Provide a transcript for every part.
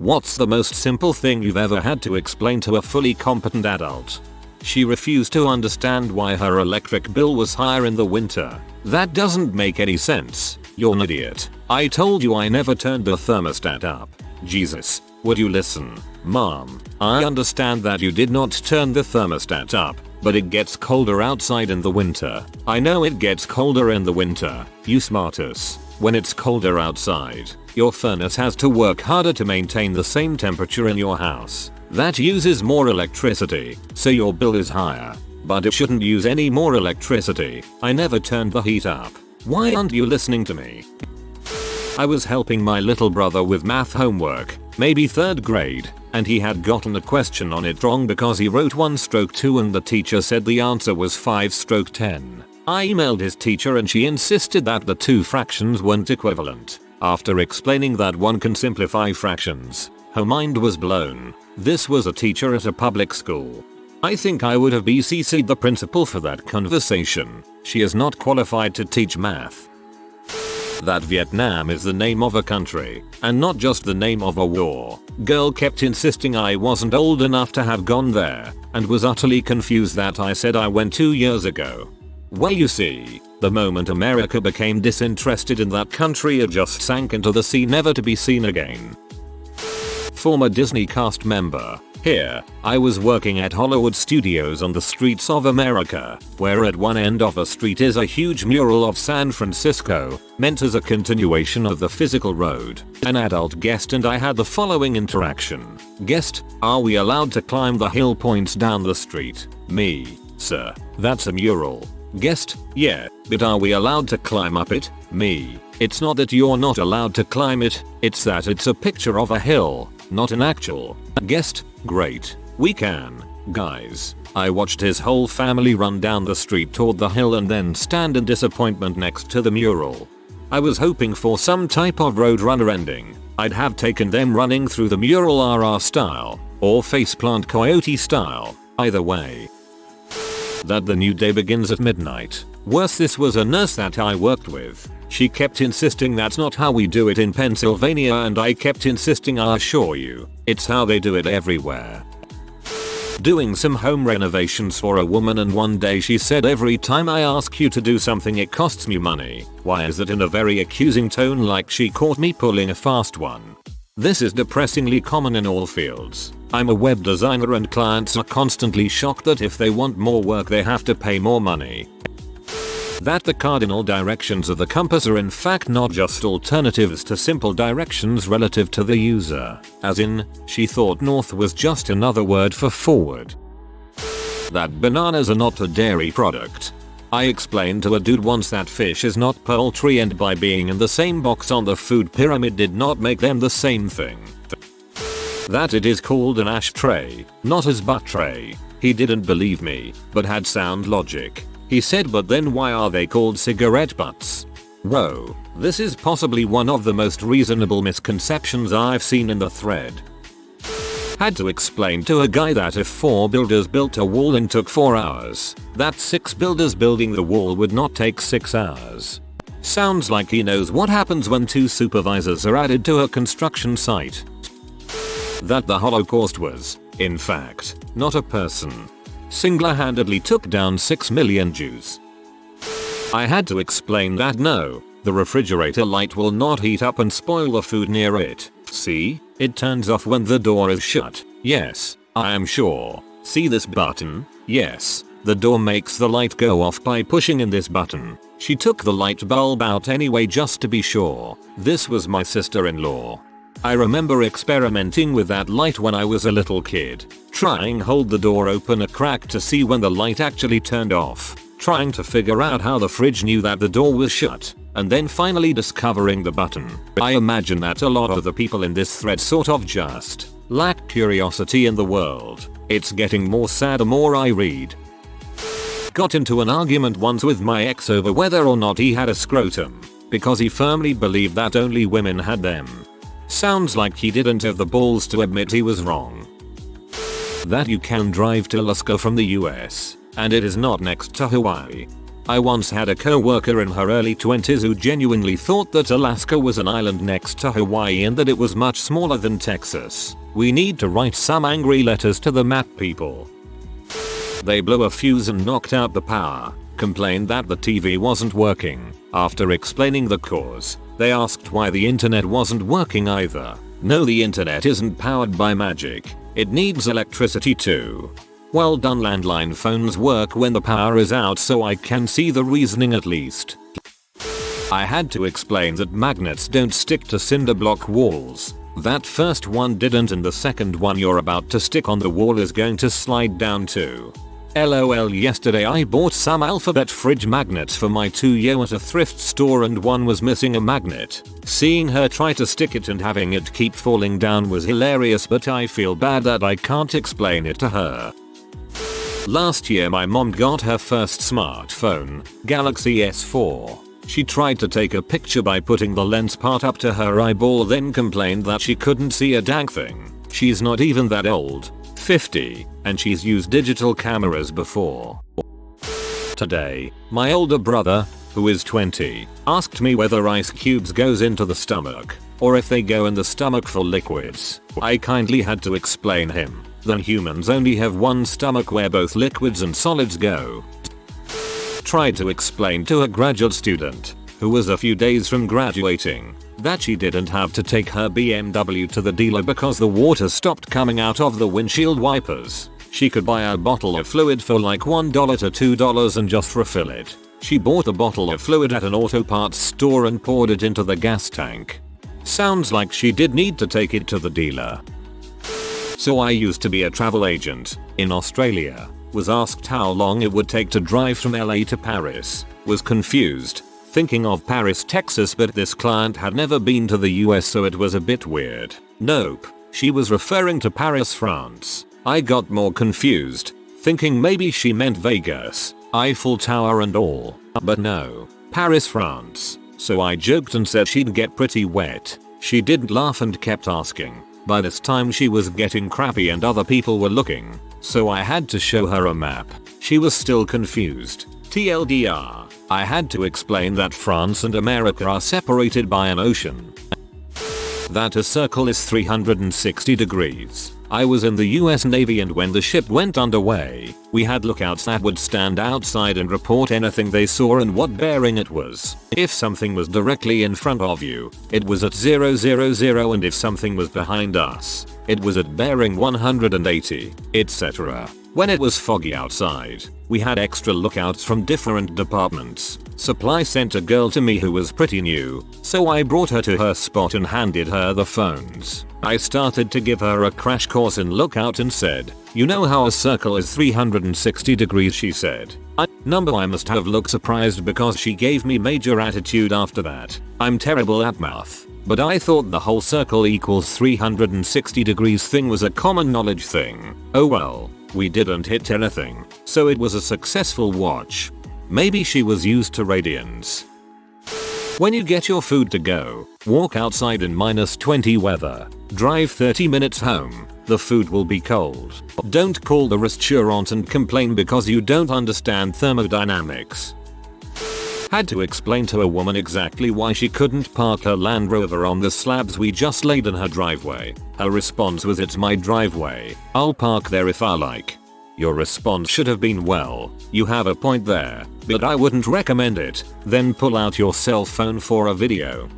What's the most simple thing you've ever had to explain to a fully competent adult? She refused to understand why her electric bill was higher in the winter. That doesn't make any sense. You're an idiot. I told you I never turned the thermostat up. Jesus, would you listen? Mom, I understand that you did not turn the thermostat up, but it gets colder outside in the winter. I know it gets colder in the winter, you smartass. When it's colder outside, your furnace has to work harder to maintain the same temperature in your house. That uses more electricity, so your bill is higher. But it shouldn't use any more electricity. I never turned the heat up. Why aren't you listening to me? I was helping my little brother with math homework, maybe 3rd grade, and he had gotten a question on it wrong because he wrote 1/2 and the teacher said the answer was 5/10. I emailed his teacher and she insisted that the two fractions weren't equivalent. After explaining that one can simplify fractions, her mind was blown. This was a teacher at a public school. I think I would have BCC'd the principal for that conversation. She is not qualified to teach math. That Vietnam is the name of a country, and not just the name of a war. Girl kept insisting I wasn't old enough to have gone there, and was utterly confused that I said I went 2 years ago. Well, you see, the moment America became disinterested in that country, it just sank into the sea, never to be seen again. Former Disney cast member. Here, I was working at Hollywood Studios on the streets of America, where at one end of a street is a huge mural of San Francisco, meant as a continuation of the physical road. An adult guest and I had the following interaction. Guest, are we allowed to climb the hill points down the street? Me, sir, that's a mural. Guest, yeah, but are we allowed to climb up it? Me, it's not that you're not allowed to climb it, it's that it's a picture of a hill, not an actual. Guest, great, we can. Guys, I watched his whole family run down the street toward the hill and then stand in disappointment next to the mural. I was hoping for some type of Roadrunner ending. I'd have taken them running through the mural RR style, or faceplant coyote style, either way. That the new day begins at midnight. Worse, this was a nurse that I worked with. She kept insisting that's not how we do it in Pennsylvania, and I kept insisting I assure you, it's how they do it everywhere. Doing some home renovations for a woman, and one day she said, every time I ask you to do something it costs me money. Why is that, in a very accusing tone, like she caught me pulling a fast one. This is depressingly common in all fields. I'm a web designer and clients are constantly shocked that if they want more work they have to pay more money. That the cardinal directions of the compass are in fact not just alternatives to simple directions relative to the user. As in, she thought north was just another word for forward. That bananas are not a dairy product. I explained to a dude once that fish is not poultry, and by being in the same box on the food pyramid did not make them the same thing. That it is called an ashtray, not his butt tray. He didn't believe me, but had sound logic. He said, but then why are they called cigarette butts? Whoa, this is possibly one of the most reasonable misconceptions I've seen in the thread. Had to explain to a guy that if 4 builders built a wall and took 4 hours, that 6 builders building the wall would not take 6 hours. Sounds like he knows what happens when 2 supervisors are added to a construction site. That the Holocaust was, in fact, not a person. Single-handedly took down 6 million Jews. I had to explain that no, the refrigerator light will not heat up and spoil the food near it. See, it turns off when the door is shut. Yes, I am sure. See this button? Yes, the door makes the light go off by pushing in this button. She took the light bulb out anyway just to be sure. This was my sister-in-law. I remember experimenting with that light when I was a little kid. Trying hold the door open a crack to see when the light actually turned off. Trying to figure out how the fridge knew that the door was shut. And then finally discovering the button. I imagine that a lot of the people in this thread sort of just lack curiosity in the world. It's getting more sad the more I read. Got into an argument once with my ex over whether or not he had a scrotum, because he firmly believed that only women had them. Sounds like he didn't have the balls to admit he was wrong. That you can drive to Alaska from the US, and it is not next to Hawaii. I once had a co-worker in her early 20s who genuinely thought that Alaska was an island next to Hawaii and that it was much smaller than Texas. We need to write some angry letters to the map people. They blew a fuse and knocked out the power, complained that the TV wasn't working. After explaining the cause, they asked why the internet wasn't working either. No, the internet isn't powered by magic. It needs electricity too. Well done, landline phones work when the power is out, so I can see the reasoning at least. I had to explain that magnets don't stick to cinder block walls. That first one didn't, and the second one you're about to stick on the wall is going to slide down too. LOL. Yesterday I bought some alphabet fridge magnets for my 2-year at a thrift store and one was missing a magnet. Seeing her try to stick it and having it keep falling down was hilarious, but I feel bad that I can't explain it to her. Last year my mom got her first smartphone, Galaxy S4. She tried to take a picture by putting the lens part up to her eyeball, then complained that she couldn't see a dang thing. She's not even that old, 50, and she's used digital cameras before. Today, my older brother, who is 20, asked me whether ice cubes goes into the stomach, or if they go in the stomach for liquids. I kindly had to explain him that humans only have one stomach where both liquids and solids go. Tried to explain to a graduate student, who was a few days from graduating, that she didn't have to take her BMW to the dealer because the water stopped coming out of the windshield wipers. She could buy a bottle of fluid for like $1 to $2 and just refill it. She bought a bottle of fluid at an auto parts store and poured it into the gas tank. Sounds like she did need to take it to the dealer. So I used to be a travel agent in Australia. Was asked how long it would take to drive from LA to Paris. Was confused, thinking of Paris, Texas, but this client had never been to the US, so it was a bit weird. Nope, she was referring to Paris, France. I got more confused, thinking maybe she meant Vegas, Eiffel Tower and all. But no, Paris, France. So I joked and said she'd get pretty wet. She didn't laugh and kept asking. By this time she was getting crappy and other people were looking, so I had to show her a map. She was still confused. TLDR, I had to explain that France and America are separated by an ocean. That a circle is 360 degrees. I was in the US Navy, and when the ship went underway, we had lookouts that would stand outside and report anything they saw and what bearing it was. If something was directly in front of you, it was at 000, and if something was behind us, it was at bearing 180, etc. When it was foggy outside, we had extra lookouts from different departments. Supply sent a girl to me who was pretty new, so I brought her to her spot and handed her the phones. I started to give her a crash course in lookout and said, "You know how a circle is 360 degrees?" She said. I must have looked surprised because she gave me major attitude after that. I'm terrible at math, but I thought the whole circle equals 360 degrees thing was a common knowledge thing. Oh well, we didn't hit anything, so it was a successful watch. Maybe she was used to radians. When you get your food to go, walk outside in -20 weather. Drive 30 minutes home. The food will be cold. Don't call the restaurant and complain because you don't understand thermodynamics. Had to explain to a woman exactly why she couldn't park her Land Rover on the slabs we just laid in her driveway. Her response was, "It's my driveway. I'll park there if I like." Your response should have been, "Well, you have a point there, but I wouldn't recommend it." Then pull out your cell phone for a video.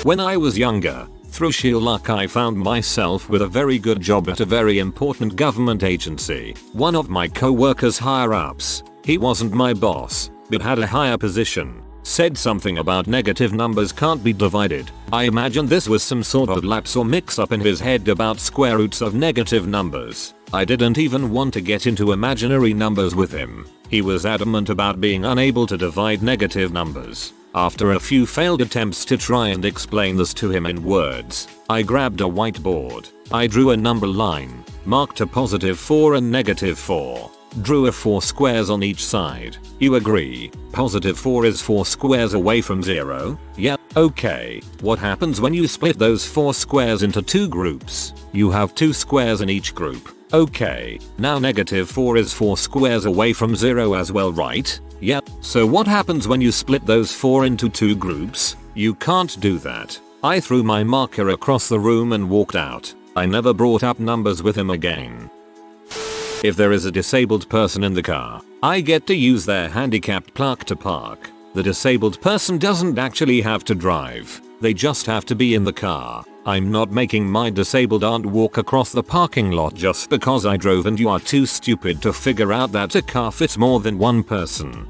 When I was younger, through sheer luck I found myself with a very good job at a very important government agency. One of my co-workers higher ups, he wasn't my boss, but had a higher position, said something about negative numbers can't be divided. I imagine this was some sort of lapse or mix up in his head about square roots of negative numbers. I didn't even want to get into imaginary numbers with him. He was adamant about being unable to divide negative numbers. After a few failed attempts to try and explain this to him in words, I grabbed a whiteboard. I drew a number line, marked a +4 and -4. Drew a 4 squares on each side. You agree? +4 is 4 squares away from 0? Yep. Okay. What happens when you split those 4 squares into 2 groups? You have 2 squares in each group. Okay. Now -4 is 4 squares away from 0 as well, right? Yep, so what happens when you split those 4 into 2 groups? You can't do that. I threw my marker across the room and walked out. I never brought up numbers with him again. If there is a disabled person in the car, I get to use their handicapped plaque to park. The disabled person doesn't actually have to drive. They just have to be in the car. I'm not making my disabled aunt walk across the parking lot just because I drove and you are too stupid to figure out that a car fits more than one person.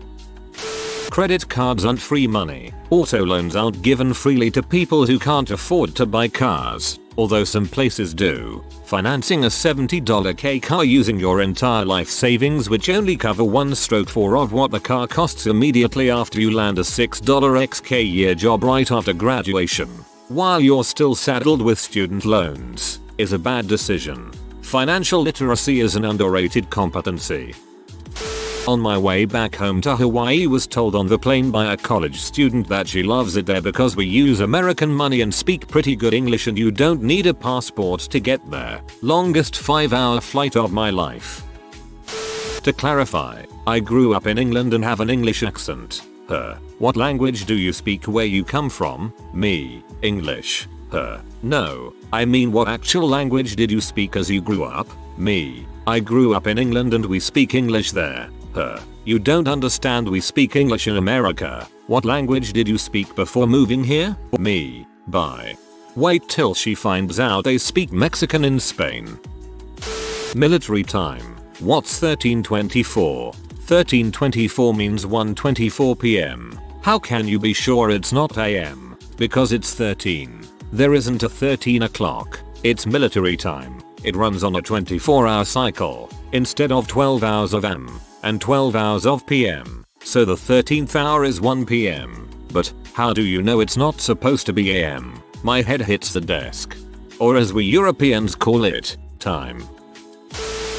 Credit cards aren't free money. Auto loans aren't given freely to people who can't afford to buy cars, although some places do. Financing a $70 K car using your entire life savings, which only cover 1/4 of what the car costs immediately after you land a $6 XK year job right after graduation, while you're still saddled with student loans, is a bad decision. Financial literacy is an underrated competency. On my way back home to Hawaii, was told on the plane by a college student that she loves it there because we use American money and speak pretty good English and you don't need a passport to get there. Longest 5-hour flight of my life. To clarify, I grew up in England and have an English accent. Her. What language do you speak where you come from? Me. English. Her. No. I mean, what actual language did you speak as you grew up? Me. I grew up in England and we speak English there. Her. You don't understand, we speak English in America. What language did you speak before moving here? Me. Bye. Wait till she finds out they speak Mexican in Spain. Military time. What's 1324? 1324 means 1:24 PM. How can you be sure it's not AM? Because it's 13. There isn't a 13 o'clock. It's military time. It runs on a 24-hour cycle, instead of 12 hours of AM, and 12 hours of PM. So the 13th hour is 1 PM. But how do you know it's not supposed to be AM? My head hits the desk. Or as we Europeans call it, time.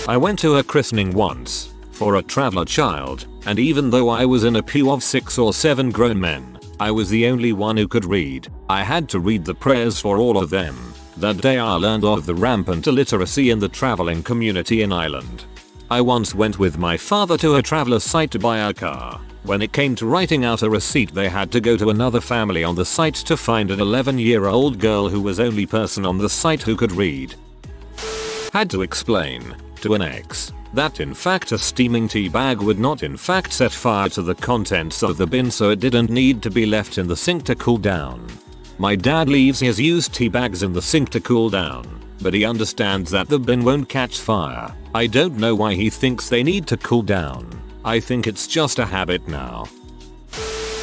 I went to a christening once, for a traveler child, and even though I was in a pew of 6 or 7 grown men, I was the only one who could read. I had to read the prayers for all of them. That day I learned of the rampant illiteracy in the traveling community in Ireland. I once went with my father to a traveler site to buy a car. When it came to writing out a receipt, they had to go to another family on the site to find an 11-year-old girl who was the only person on the site who could read. Had to explain to an ex that in fact a steaming tea bag would not in fact set fire to the contents of the bin, so it didn't need to be left in the sink to cool down. My dad leaves his used tea bags in the sink to cool down, but he understands that the bin won't catch fire. I don't know why he thinks they need to cool down. I think it's just a habit now.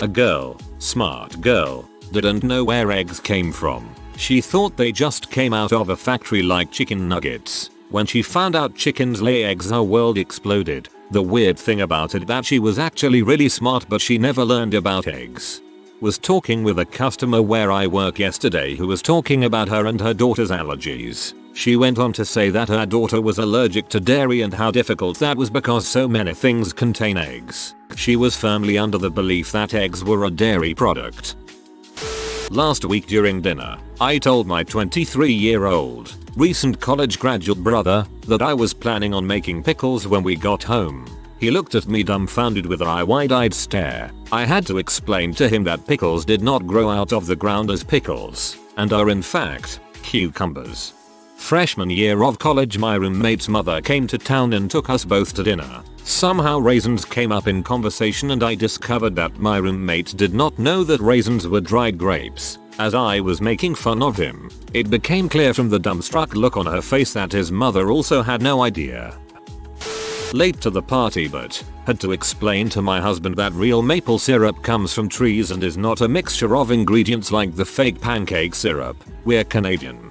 A girl, smart girl, didn't know where eggs came from. She thought they just came out of a factory like chicken nuggets. When she found out chickens lay eggs, her world exploded. The weird thing about it that she was actually really smart, but she never learned about eggs. Was talking with a customer where I work yesterday who was talking about her and her daughter's allergies. She went on to say that her daughter was allergic to dairy and how difficult that was because so many things contain eggs. She was firmly under the belief that eggs were a dairy product. Last week during dinner, I told my 23-year-old, recent college graduate brother that I was planning on making pickles when we got home. He looked at me dumbfounded with a wide-eyed stare. I had to explain to him that pickles did not grow out of the ground as pickles, and are in fact cucumbers. Freshman year of college, my roommate's mother came to town and took us both to dinner. Somehow raisins came up in conversation and I discovered that my roommate did not know that raisins were dried grapes. As I was making fun of him, it became clear from the dumbstruck look on her face that his mother also had no idea. Late to the party, but had to explain to my husband that real maple syrup comes from trees and is not a mixture of ingredients like the fake pancake syrup. We're Canadian.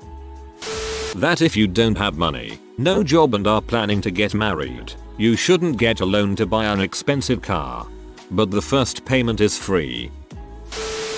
That if you don't have money, no job, and are planning to get married, you shouldn't get a loan to buy an expensive car. But the first payment is free.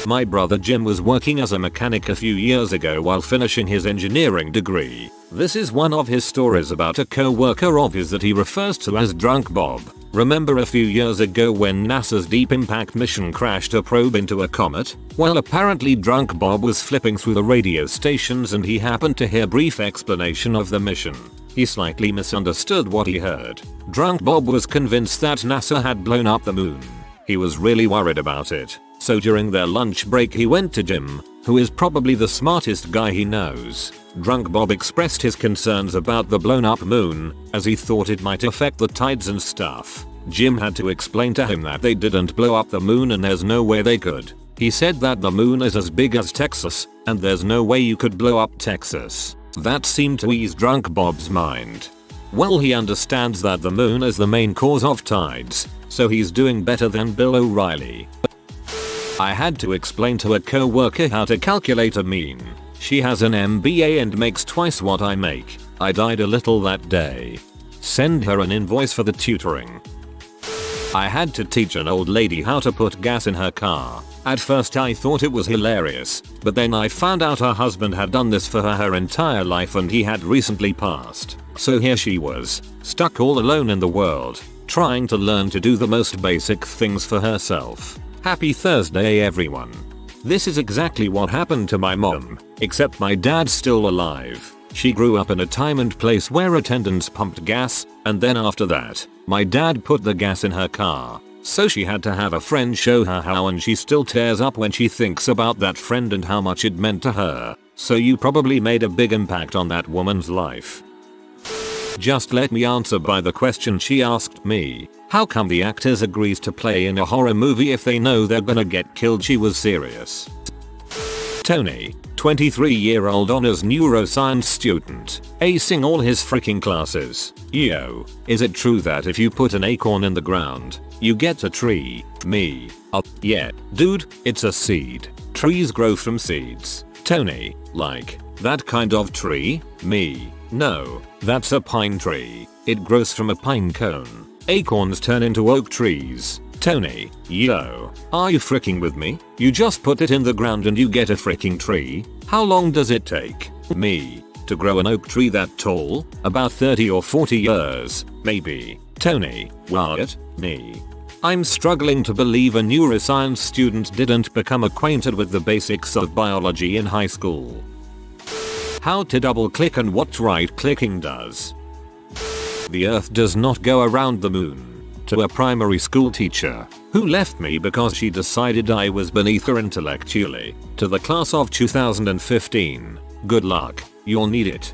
My brother Jim was working as a mechanic a few years ago while finishing his engineering degree. This is one of his stories about a co-worker of his that he refers to as Drunk Bob. Remember a few years ago when NASA's Deep Impact mission crashed a probe into a comet? Well, apparently Drunk Bob was flipping through the radio stations and he happened to hear a brief explanation of the mission. He slightly misunderstood what he heard. Drunk Bob was convinced that NASA had blown up the moon. He was really worried about it. So during their lunch break he went to Jim, who is probably the smartest guy he knows. Drunk Bob expressed his concerns about the blown up moon, as he thought it might affect the tides and stuff. Jim had to explain to him that they didn't blow up the moon and there's no way they could. He said that the moon is as big as Texas, and there's no way you could blow up Texas. That seemed to ease Drunk Bob's mind. Well, he understands that the moon is the main cause of tides, so he's doing better than Bill O'Reilly. I had to explain to a co-worker how to calculate a mean. She has an MBA and makes twice what I make. I died a little that day. Send her an invoice for the tutoring. I had to teach an old lady how to put gas in her car. At first I thought it was hilarious, but then I found out her husband had done this for her entire life and he had recently passed. So here she was, stuck all alone in the world, trying to learn to do the most basic things for herself. Happy Thursday everyone. This is exactly what happened to my mom, except my dad's still alive. She grew up in a time and place where attendants pumped gas, and then after that, my dad put the gas in her car. So she had to have a friend show her how, and she still tears up when she thinks about that friend and how much it meant to her. So you probably made a big impact on that woman's life. Just let me answer by the question she asked me. How come the actors agrees to play in a horror movie if they know they're gonna get killed? She was serious. Tony, 23-year-old honors neuroscience student, acing all his freaking classes. Yo, is it true that if you put an acorn in the ground, you get a tree? Me. Yeah, dude, it's a seed. Trees grow from seeds. Tony, like, that kind of tree? Me. No, that's a pine tree. It grows from a pine cone. Acorns turn into oak trees. Tony, yo, are you freaking with me? You just put it in the ground and you get a freaking tree? How long does it take? Me. To grow an oak tree that tall? About 30 or 40 years, maybe. Tony, what? Me. I'm struggling to believe a neuroscience student didn't become acquainted with the basics of biology in high school. How to double click and what right clicking does. The earth does not go around the moon. To a primary school teacher, who left me because she decided I was beneath her intellectually. To the class of 2015, good luck, you'll need it.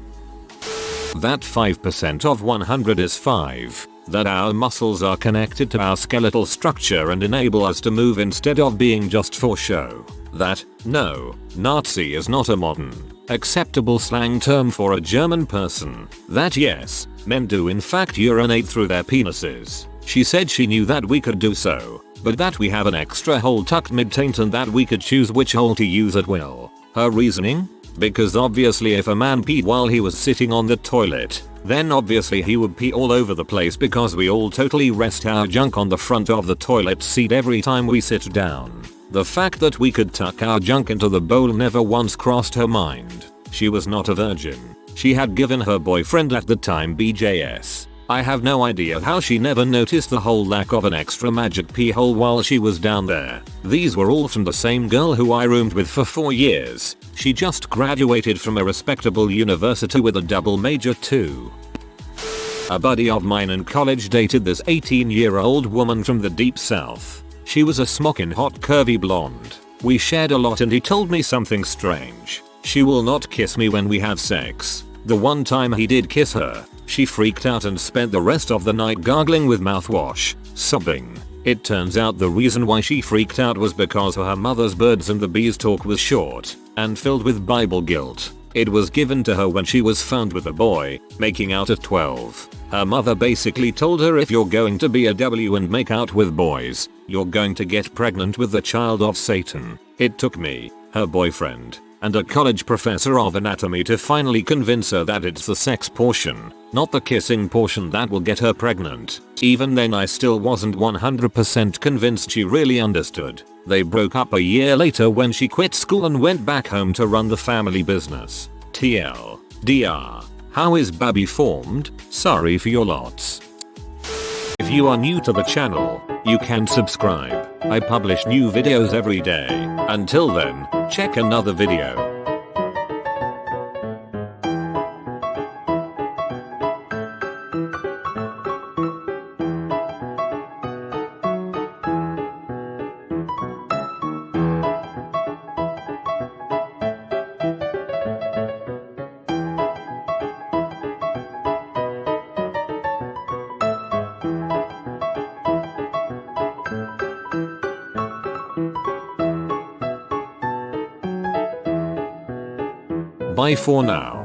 That 5% of 100 is 5. That our muscles are connected to our skeletal structure and enable us to move instead of being just for show. That, no, Nazi is not a modern, acceptable slang term for a German person. That yes, men do in fact urinate through their penises. She said she knew that we could do so, but that we have an extra hole tucked mid-taint and that we could choose which hole to use at will. Her reasoning? Because obviously if a man peed while he was sitting on the toilet, then obviously he would pee all over the place because we all totally rest our junk on the front of the toilet seat every time we sit down. The fact that we could tuck our junk into the bowl never once crossed her mind. She was not a virgin. She had given her boyfriend at the time BJS. I have no idea how she never noticed the whole lack of an extra magic pee hole while she was down there. These were all from the same girl who I roomed with for 4 years. She just graduated from a respectable university with a double major too. A buddy of mine in college dated this 18-year-old woman from the deep south. She was a smocking hot curvy blonde. We shared a lot and he told me something strange. She will not kiss me when we have sex. The one time he did kiss her, she freaked out and spent the rest of the night gargling with mouthwash, sobbing. It turns out the reason why she freaked out was because her mother's birds and the bees talk was short and filled with Bible guilt. It was given to her when she was found with a boy, making out at 12. Her mother basically told her if you're going to be a W and make out with boys, you're going to get pregnant with the child of Satan. It took me, her boyfriend, and a college professor of anatomy to finally convince her that it's the sex portion, not the kissing portion, that will get her pregnant. Even then I still wasn't 100% convinced she really understood. They broke up a year later when she quit school and went back home to run the family business. TLDR. How is Babby formed? Sorry for your lots. If you are new to the channel, you can subscribe. I publish new videos every day. Until then, check another video. Bye for now.